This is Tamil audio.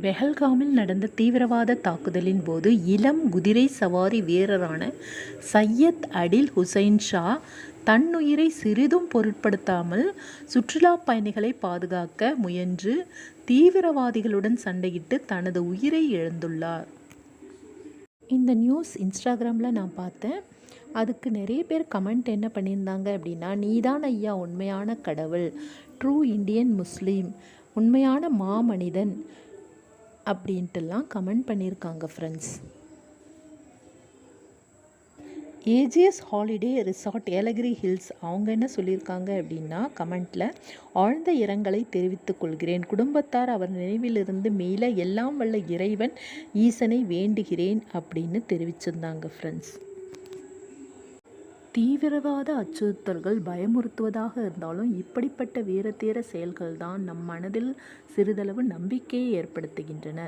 பெஹல்காமில் நடந்த தீவிரவாத தாக்குதலின் போது இளம் குதிரை சவாரி வீரரான சையத் அடில் ஹுசைன் ஷா தன்னுயிரை சிறிதும் பொருட்படுத்தாமல் சுற்றுலா பயணிகளை பாதுகாக்க முயன்று தீவிரவாதிகளுடன் சண்டையிட்டு தனது உயிரை இழந்துள்ளார். இந்த நியூஸ் இன்ஸ்டாகிராமில் நான் பார்த்தேன். அதுக்கு நிறைய பேர் கமெண்ட் என்ன பண்ணியிருந்தாங்க அப்படின்னா, நீதான் ஐயா உண்மையான கடவுள், ட்ரூ இண்டியன் முஸ்லீம், உண்மையான மாமனிதன் அப்படின்ட்டுலாம் கமெண்ட் பண்ணியிருக்காங்க friends. AGS holiday resort Yelagiri hills அவங்க என்ன சொல்லியிருக்காங்க அப்படின்னா, கமெண்ட்டில் ஆழ்ந்த இரங்கலை தெரிவித்துக் கொள்கிறேன். குடும்பத்தார் அவர் நினைவிலிருந்து மீள எல்லாம் வல்ல இறைவன் ஈசனை வேண்டுகிறேன் அப்படின்னு தெரிவிச்சிருந்தாங்க ஃப்ரெண்ட்ஸ். தீவிரவாத அச்சுறுத்தல்கள் பயமுறுத்துவதாக இருந்தாலும் இப்படிப்பட்ட வீரத்தீர செயல்கள் தான் நம் மனதில் சிறிதளவு நம்பிக்கையை ஏற்படுத்துகின்றன.